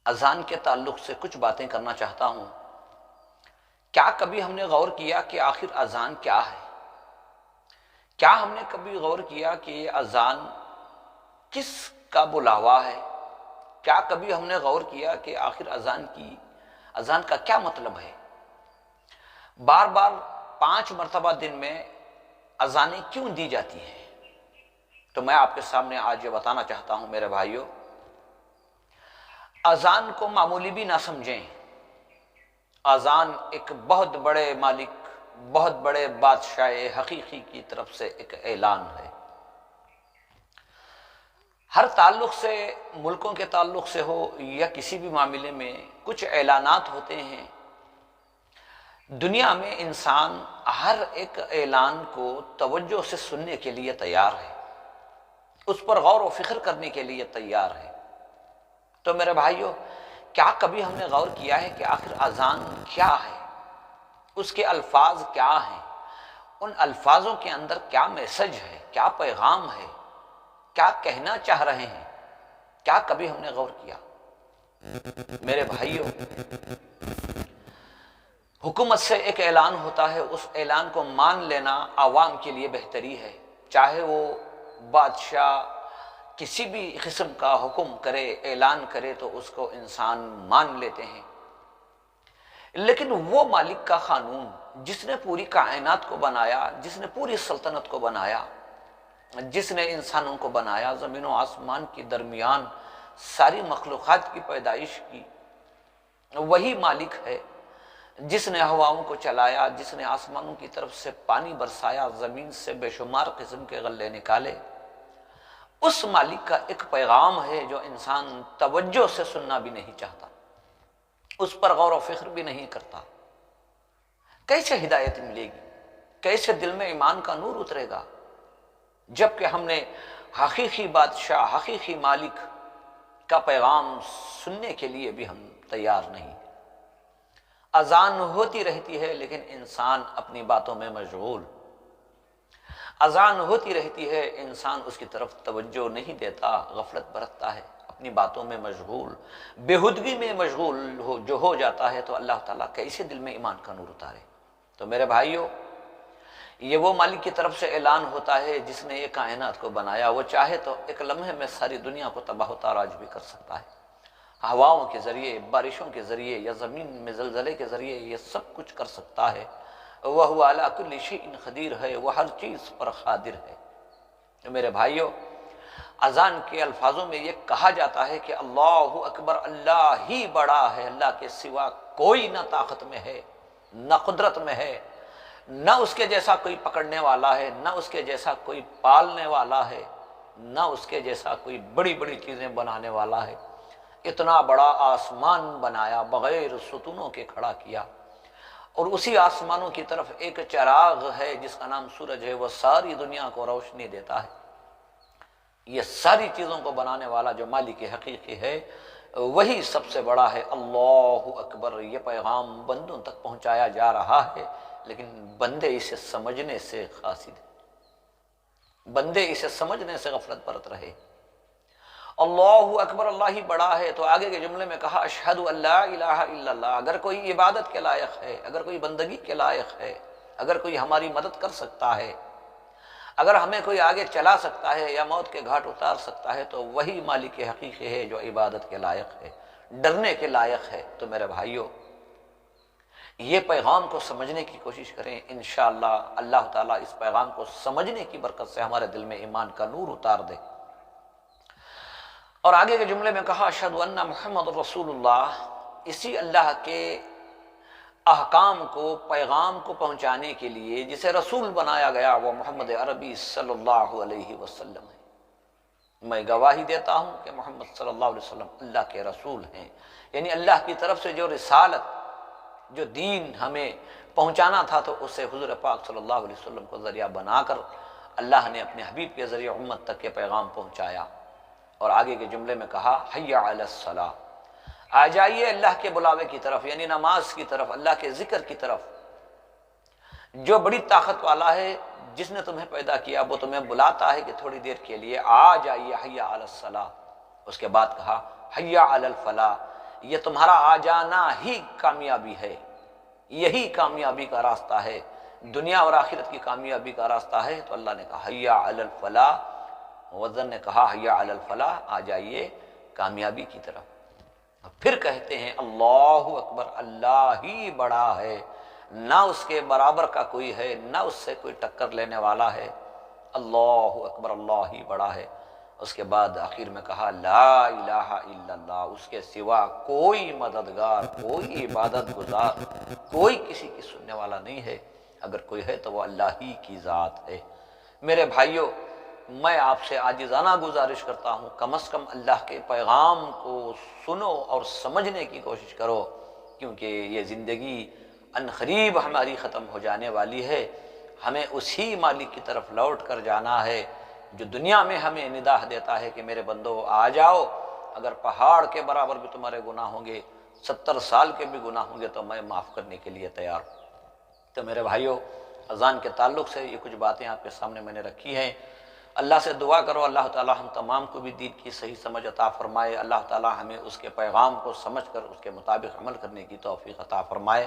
اذان کے تعلق سے کچھ باتیں کرنا چاہتا ہوں۔ کیا کبھی ہم نے غور کیا کہ آخر اذان کیا ہے؟ کیا ہم نے کبھی غور کیا کہ یہ اذان کس کا بلاوا ہے؟ کیا کبھی ہم نے غور کیا کہ آخر اذان کا کیا مطلب ہے؟ بار بار 5 مرتبہ دن میں اذانیں کیوں دی جاتی ہیں؟ تو میں آپ کے سامنے آج یہ بتانا چاہتا ہوں میرے بھائیوں، اذان کو معمولی بھی نہ سمجھیں۔ اذان ایک بہت بڑے مالک، بہت بڑے بادشاہ حقیقی کی طرف سے ایک اعلان ہے۔ ہر تعلق سے، ملکوں کے تعلق سے ہو یا کسی بھی معاملے میں کچھ اعلانات ہوتے ہیں۔ دنیا میں انسان ہر ایک اعلان کو توجہ سے سننے کے لیے تیار ہے، اس پر غور و فکر کرنے کے لیے تیار ہے۔ تو میرے بھائیوں، کیا کبھی ہم نے غور کیا ہے کہ آخر اذان کیا ہے؟ اس کے الفاظ کیا ہیں؟ ان الفاظوں کے اندر کیا میسج ہے، کیا پیغام ہے، کیا کہنا چاہ رہے ہیں؟ کیا کبھی ہم نے غور کیا؟ میرے بھائیوں، حکومت سے ایک اعلان ہوتا ہے، اس اعلان کو مان لینا عوام کے لیے بہتری ہے۔ چاہے وہ بادشاہ کسی بھی قسم کا حکم کرے، اعلان کرے، تو اس کو انسان مان لیتے ہیں۔ لیکن وہ مالک کا قانون جس نے پوری کائنات کو بنایا، جس نے پوری سلطنت کو بنایا، جس نے انسانوں کو بنایا، زمین و آسمان کے درمیان ساری مخلوقات کی پیدائش کی، وہی مالک ہے جس نے ہواؤں کو چلایا، جس نے آسمانوں کی طرف سے پانی برسایا، زمین سے بے شمار قسم کے غلے نکالے۔ اس مالک کا ایک پیغام ہے جو انسان توجہ سے سننا بھی نہیں چاہتا، اس پر غور و فکر بھی نہیں کرتا۔ کیسے ہدایت ملے گی؟ کیسے دل میں ایمان کا نور اترے گا جبکہ ہم نے حقیقی بادشاہ، حقیقی مالک کا پیغام سننے کے لیے بھی ہم تیار نہیں۔ اذان ہوتی رہتی ہے لیکن انسان اپنی باتوں میں مشغول، اذان ہوتی رہتی ہے، انسان اس کی طرف توجہ نہیں دیتا، غفلت برتتا ہے، اپنی باتوں میں مشغول، بےہودگی میں مشغول ہو جاتا ہے۔ تو اللہ تعالیٰ کیسے دل میں ایمان کا نور اتارے؟ تو میرے بھائیوں، یہ وہ مالک کی طرف سے اعلان ہوتا ہے جس نے یہ کائنات کو بنایا۔ وہ چاہے تو ایک لمحے میں ساری دنیا کو تباہ و تاراج بھی کر سکتا ہے، ہواؤں کے ذریعے، بارشوں کے ذریعے، یا زمین میں زلزلے کے ذریعے، یہ سب کچھ کر سکتا ہے۔ وَهُوَ عَلَىٰ كُلِّ شَيْءٍ قدیر ہے، وہ ہر چیز پر قادر ہے۔ تو میرے بھائیوں، اذان کے الفاظوں میں یہ کہا جاتا ہے کہ اللہ اکبر، اللہ ہی بڑا ہے، اللہ کے سوا کوئی نہ طاقت میں ہے، نہ قدرت میں ہے، نہ اس کے جیسا کوئی پکڑنے والا ہے، نہ اس کے جیسا کوئی پالنے والا ہے، نہ اس کے جیسا کوئی بڑی بڑی چیزیں بنانے والا ہے۔ اتنا بڑا آسمان بنایا، بغیر ستونوں کے کھڑا کیا، اور اسی آسمانوں کی طرف ایک چراغ ہے جس کا نام سورج ہے، وہ ساری دنیا کو روشنی دیتا ہے۔ یہ ساری چیزوں کو بنانے والا جو مالک حقیقی ہے، وہی سب سے بڑا ہے۔ اللہ اکبر، یہ پیغام بندوں تک پہنچایا جا رہا ہے، لیکن بندے اسے سمجھنے سے قاصر ہیں، بندے اسے سمجھنے سے غفلت برت رہے۔ اللہ اکبر، اللہ ہی بڑا ہے۔ تو آگے کے جملے میں کہا اشہد ان لا الہ الا اللہ، اگر کوئی عبادت کے لائق ہے، اگر کوئی بندگی کے لائق ہے، اگر کوئی ہماری مدد کر سکتا ہے، اگر ہمیں کوئی آگے چلا سکتا ہے یا موت کے گھاٹ اتار سکتا ہے، تو وہی مالک حقیقی ہے جو عبادت کے لائق ہے، ڈرنے کے لائق ہے۔ تو میرے بھائیوں، یہ پیغام کو سمجھنے کی کوشش کریں، انشاءاللہ اللہ تعالیٰ اس پیغام کو سمجھنے کی برکت سے ہمارے دل میں ایمان کا نور اتار دے۔ اور آگے کے جملے میں کہا اشہد ان محمد رسول اللہ، اسی اللہ کے احکام کو، پیغام کو پہنچانے کے لیے جسے رسول بنایا گیا وہ محمد عربی صلی اللہ علیہ وسلم ہے۔ میں گواہی دیتا ہوں کہ محمد صلی اللہ علیہ وسلم اللہ کے رسول ہیں، یعنی اللہ کی طرف سے جو رسالت، جو دین ہمیں پہنچانا تھا، تو اسے حضور پاک صلی اللہ علیہ وسلم کو ذریعہ بنا کر اللہ نے اپنے حبیب کے ذریعے امت تک یہ پیغام پہنچایا۔ اور آگے کے جملے میں کہا حی علی الصلاۃ، آ جائیے اللہ کے بلاوے کی طرف، یعنی نماز کی طرف، اللہ کے ذکر کی طرف۔ جو بڑی طاقت والا ہے، جس نے تمہیں پیدا کیا، وہ تمہیں بلاتا ہے کہ تھوڑی دیر کے لیے آ جائیے، حی علی الصلاۃ۔ اس کے بعد کہا حی علی الفلاح، یہ تمہارا آ جانا ہی کامیابی ہے، یہی کامیابی کا راستہ ہے، دنیا اور آخرت کی کامیابی کا راستہ ہے۔ تو اللہ نے کہا حیا علی الفلاح، وزن نے کہا حیا علی الفلاح، آ جائیے کامیابی کی طرف۔ پھر کہتے ہیں اللہ اکبر، اللہ ہی بڑا ہے، نہ اس کے برابر کا کوئی ہے، نہ اس سے کوئی ٹکر لینے والا ہے، اللہ اکبر، اللہ ہی بڑا ہے۔ اس کے بعد آخر میں کہا لا الہ الا اللہ، اس کے سوا کوئی مددگار، کوئی عبادت گزار، کوئی کسی کی سننے والا نہیں ہے، اگر کوئی ہے تو وہ اللہ ہی کی ذات ہے۔ میرے بھائیوں، میں آپ سے عاجزانہ گزارش کرتا ہوں، کم از کم اللہ کے پیغام کو سنو اور سمجھنے کی کوشش کرو، کیونکہ یہ زندگی عنقریب ہماری ختم ہو جانے والی ہے۔ ہمیں اسی مالک کی طرف لوٹ کر جانا ہے جو دنیا میں ہمیں ندا دیتا ہے کہ میرے بندو آ جاؤ، اگر پہاڑ کے برابر بھی تمہارے گناہ ہوں گے، 70 سال کے بھی گناہ ہوں گے تو میں معاف کرنے کے لیے تیار ہوں۔ تو میرے بھائیوں، اذان کے تعلق سے یہ کچھ باتیں آپ کے سامنے میں نے رکھی ہیں۔ اللہ سے دعا کرو اللہ تعالی ہم تمام کو بھی دین کی صحیح سمجھ عطا فرمائے، اللہ تعالی ہمیں اس کے پیغام کو سمجھ کر اس کے مطابق عمل کرنے کی توفیق عطا فرمائے۔